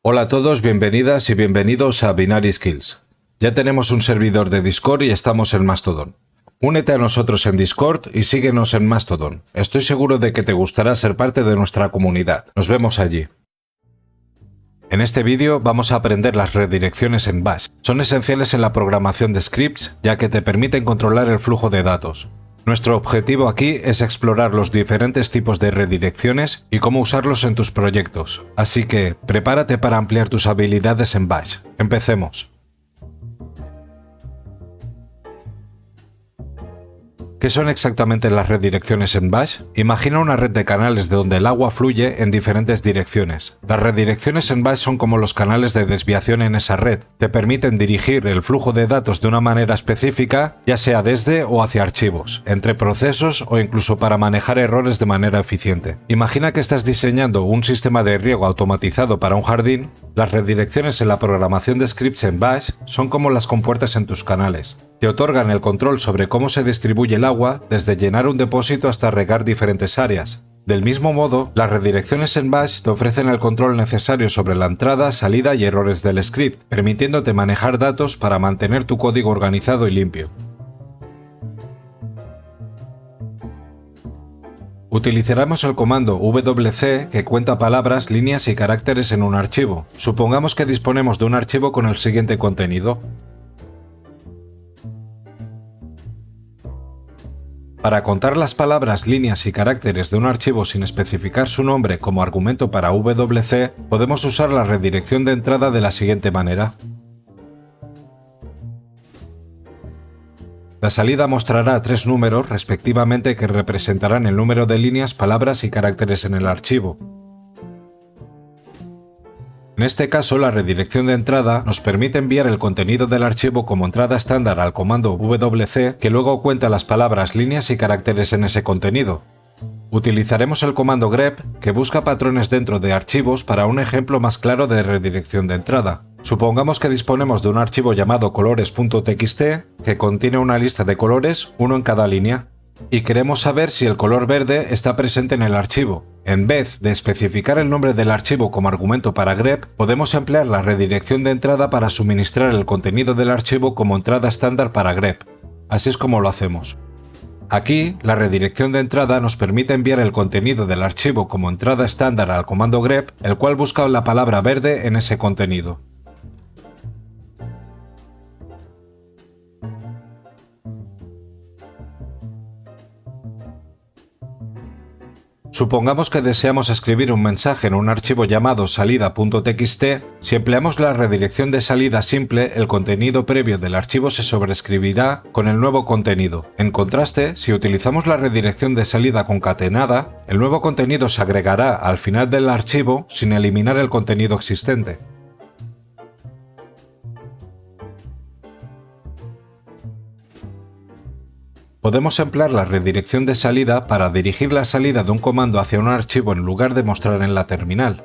Hola a todos, bienvenidas y bienvenidos a Binary Skills. Ya tenemos un servidor de Discord y estamos en Mastodon. Únete a nosotros en Discord y síguenos en Mastodon. Estoy seguro de que te gustará ser parte de nuestra comunidad. Nos vemos allí. En este vídeo vamos a aprender las redirecciones en Bash. Son esenciales en la programación de scripts, ya que te permiten controlar el flujo de datos. Nuestro objetivo aquí es explorar los diferentes tipos de redirecciones y cómo usarlos en tus proyectos. Así que, prepárate para ampliar tus habilidades en Bash. Empecemos. ¿Qué son exactamente las redirecciones en Bash? Imagina una red de canales de donde el agua fluye en diferentes direcciones. Las redirecciones en Bash son como los canales de desviación en esa red. Te permiten dirigir el flujo de datos de una manera específica, ya sea desde o hacia archivos, entre procesos o incluso para manejar errores de manera eficiente. Imagina que estás diseñando un sistema de riego automatizado para un jardín. Las redirecciones en la programación de scripts en Bash son como las compuertas en tus canales. Te otorgan el control sobre cómo se distribuye el agua, desde llenar un depósito hasta regar diferentes áreas. Del mismo modo, las redirecciones en Bash te ofrecen el control necesario sobre la entrada, salida y errores del script, permitiéndote manejar datos para mantener tu código organizado y limpio. Utilizaremos el comando wc que cuenta palabras, líneas y caracteres en un archivo. Supongamos que disponemos de un archivo con el siguiente contenido. Para contar las palabras, líneas y caracteres de un archivo sin especificar su nombre como argumento para wc, podemos usar la redirección de entrada de la siguiente manera. La salida mostrará 3 números, respectivamente, que representarán el número de líneas, palabras y caracteres en el archivo. En este caso, la redirección de entrada nos permite enviar el contenido del archivo como entrada estándar al comando wc, que luego cuenta las palabras, líneas y caracteres en ese contenido. Utilizaremos el comando grep, que busca patrones dentro de archivos para un ejemplo más claro de redirección de entrada. Supongamos que disponemos de un archivo llamado colores.txt, que contiene una lista de colores, uno en cada línea, y queremos saber si el color verde está presente en el archivo. En vez de especificar el nombre del archivo como argumento para grep, podemos emplear la redirección de entrada para suministrar el contenido del archivo como entrada estándar para grep. Así es como lo hacemos. Aquí, la redirección de entrada nos permite enviar el contenido del archivo como entrada estándar al comando grep, el cual busca la palabra verde en ese contenido. Supongamos que deseamos escribir un mensaje en un archivo llamado salida.txt. Si empleamos la redirección de salida simple, el contenido previo del archivo se sobreescribirá con el nuevo contenido. En contraste, si utilizamos la redirección de salida concatenada, el nuevo contenido se agregará al final del archivo sin eliminar el contenido existente. Podemos emplear la redirección de salida para dirigir la salida de un comando hacia un archivo en lugar de mostrar en la terminal.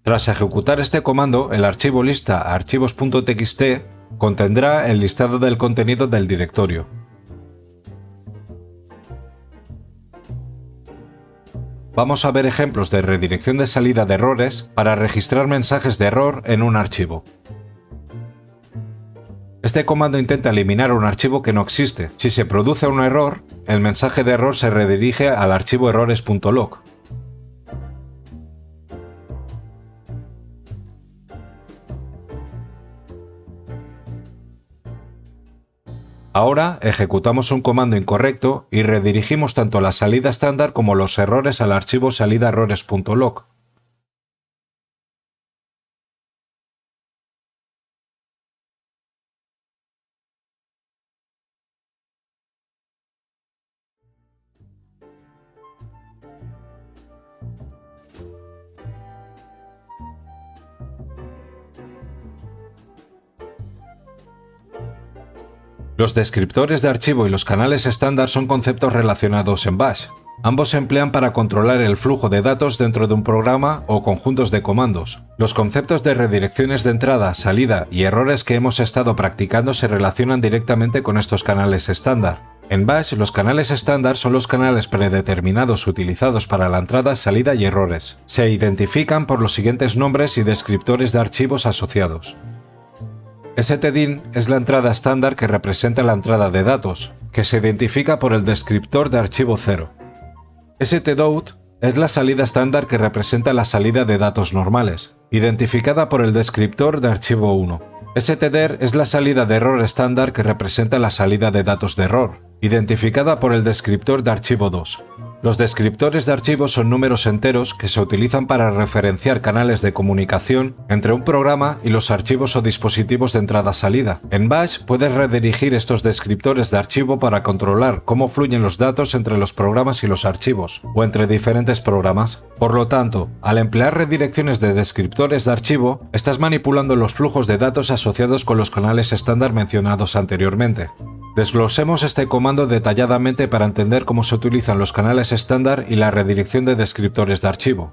Tras ejecutar este comando, el archivo lista archivos.txt contendrá el listado del contenido del directorio. Vamos a ver ejemplos de redirección de salida de errores para registrar mensajes de error en un archivo. Este comando intenta eliminar un archivo que no existe. Si se produce un error, el mensaje de error se redirige al archivo errores.log. Ahora ejecutamos un comando incorrecto y redirigimos tanto la salida estándar como los errores al archivo salida errores.log. Los descriptores de archivo y los canales estándar son conceptos relacionados en Bash. Ambos se emplean para controlar el flujo de datos dentro de un programa o conjuntos de comandos. Los conceptos de redirecciones de entrada, salida y errores que hemos estado practicando se relacionan directamente con estos canales estándar. En Bash, los canales estándar son los canales predeterminados utilizados para la entrada, salida y errores. Se identifican por los siguientes nombres y descriptores de archivos asociados. stdin es la entrada estándar que representa la entrada de datos, que se identifica por el descriptor de archivo 0. stdout es la salida estándar que representa la salida de datos normales, identificada por el descriptor de archivo 1. stder es la salida de error estándar que representa la salida de datos de error, identificada por el descriptor de archivo 2. Los descriptores de archivos son números enteros que se utilizan para referenciar canales de comunicación entre un programa y los archivos o dispositivos de entrada-salida. En Bash puedes redirigir estos descriptores de archivo para controlar cómo fluyen los datos entre los programas y los archivos, o entre diferentes programas. Por lo tanto, al emplear redirecciones de descriptores de archivo, estás manipulando los flujos de datos asociados con los canales estándar mencionados anteriormente. Desglosemos este comando detalladamente para entender cómo se utilizan los canales estándar y la redirección de descriptores de archivo.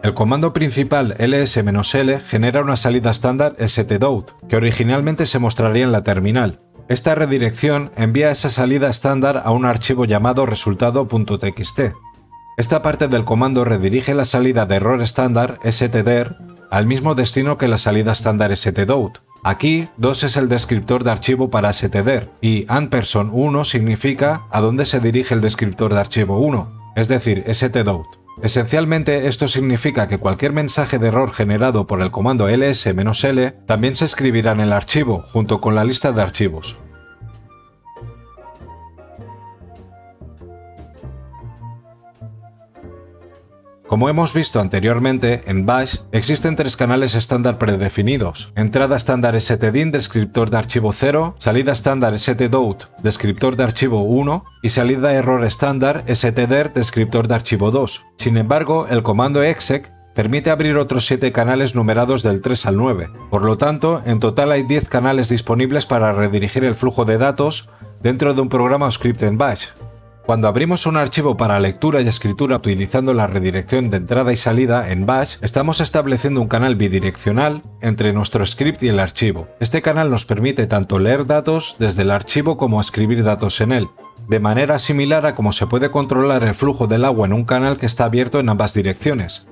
El comando principal ls-l genera una salida estándar stdout, que originalmente se mostraría en la terminal. Esta redirección envía esa salida estándar a un archivo llamado resultado.txt. Esta parte del comando redirige la salida de error estándar stder al mismo destino que la salida estándar stdout. Aquí, 2 es el descriptor de archivo para stder y &1 significa a dónde se dirige el descriptor de archivo 1, es decir, stdout. Esencialmente, esto significa que cualquier mensaje de error generado por el comando ls-l también se escribirá en el archivo junto con la lista de archivos. Como hemos visto anteriormente, en Bash existen 3 canales estándar predefinidos: entrada estándar stdin, descriptor de archivo 0, salida estándar stdout, descriptor de archivo 1 y salida error estándar stder, descriptor de archivo 2. Sin embargo, el comando exec permite abrir otros 7 canales numerados del 3 al 9. Por lo tanto, en total hay 10 canales disponibles para redirigir el flujo de datos dentro de un programa o script en Bash. Cuando abrimos un archivo para lectura y escritura utilizando la redirección de entrada y salida en Bash, estamos estableciendo un canal bidireccional entre nuestro script y el archivo. Este canal nos permite tanto leer datos desde el archivo como escribir datos en él, de manera similar a cómo se puede controlar el flujo del agua en un canal que está abierto en ambas direcciones.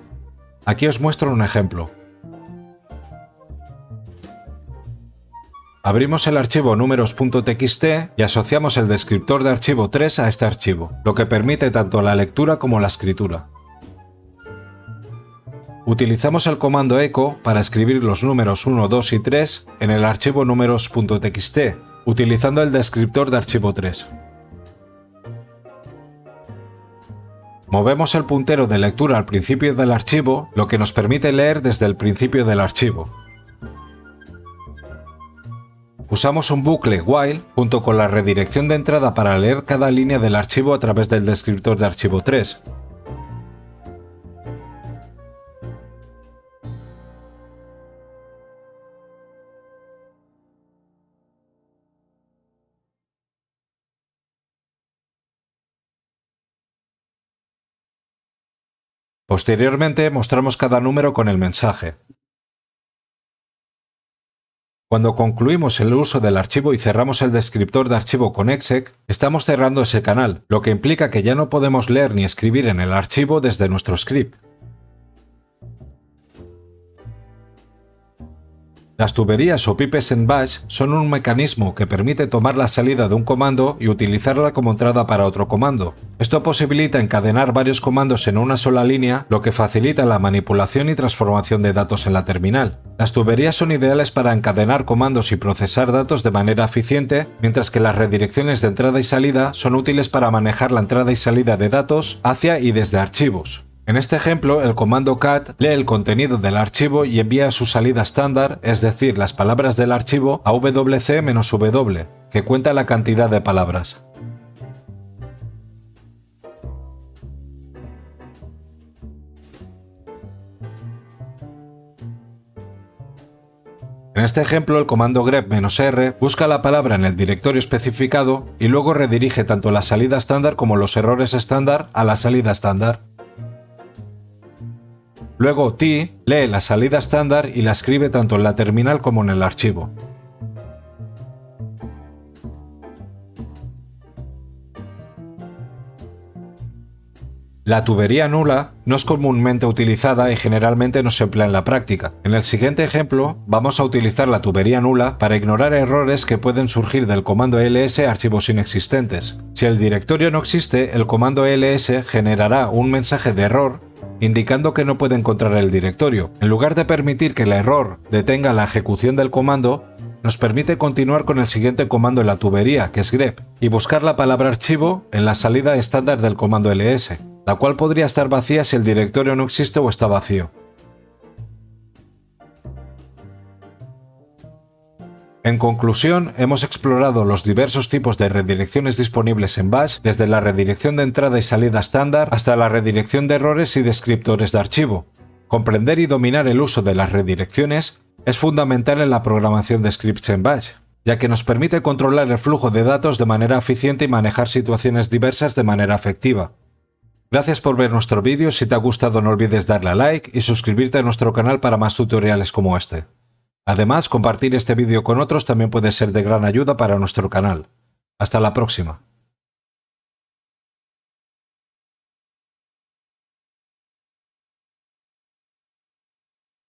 Aquí os muestro un ejemplo. Abrimos el archivo números.txt y asociamos el descriptor de archivo 3 a este archivo, lo que permite tanto la lectura como la escritura. Utilizamos el comando echo para escribir los números 1, 2 y 3 en el archivo números.txt, utilizando el descriptor de archivo 3. Movemos el puntero de lectura al principio del archivo, lo que nos permite leer desde el principio del archivo. Usamos un bucle while junto con la redirección de entrada para leer cada línea del archivo a través del descriptor de archivo 3. Posteriormente mostramos cada número con el mensaje. Cuando concluimos el uso del archivo y cerramos el descriptor de archivo con exec, estamos cerrando ese canal, lo que implica que ya no podemos leer ni escribir en el archivo desde nuestro script. Las tuberías o pipes en Bash son un mecanismo que permite tomar la salida de un comando y utilizarla como entrada para otro comando. Esto posibilita encadenar varios comandos en una sola línea, lo que facilita la manipulación y transformación de datos en la terminal. Las tuberías son ideales para encadenar comandos y procesar datos de manera eficiente, mientras que las redirecciones de entrada y salida son útiles para manejar la entrada y salida de datos hacia y desde archivos. En este ejemplo, el comando cat lee el contenido del archivo y envía su salida estándar, es decir, las palabras del archivo, a wc-w, que cuenta la cantidad de palabras. En este ejemplo, el comando grep-r busca la palabra en el directorio especificado y luego redirige tanto la salida estándar como los errores estándar a la salida estándar. Luego t lee la salida estándar y la escribe tanto en la terminal como en el archivo. La tubería nula no es comúnmente utilizada y generalmente no se emplea en la práctica. En el siguiente ejemplo, vamos a utilizar la tubería nula para ignorar errores que pueden surgir del comando ls archivos inexistentes. Si el directorio no existe, el comando ls generará un mensaje de error indicando que no puede encontrar el directorio. En lugar de permitir que el error detenga la ejecución del comando, nos permite continuar con el siguiente comando en la tubería, que es grep, y buscar la palabra archivo en la salida estándar del comando ls, la cual podría estar vacía si el directorio no existe o está vacío. En conclusión, hemos explorado los diversos tipos de redirecciones disponibles en Bash, desde la redirección de entrada y salida estándar hasta la redirección de errores y descriptores de archivo. Comprender y dominar el uso de las redirecciones es fundamental en la programación de scripts en Bash, ya que nos permite controlar el flujo de datos de manera eficiente y manejar situaciones diversas de manera efectiva. Gracias por ver nuestro vídeo. Si te ha gustado no olvides darle a like y suscribirte a nuestro canal para más tutoriales como este. Además, compartir este vídeo con otros también puede ser de gran ayuda para nuestro canal. Hasta la próxima.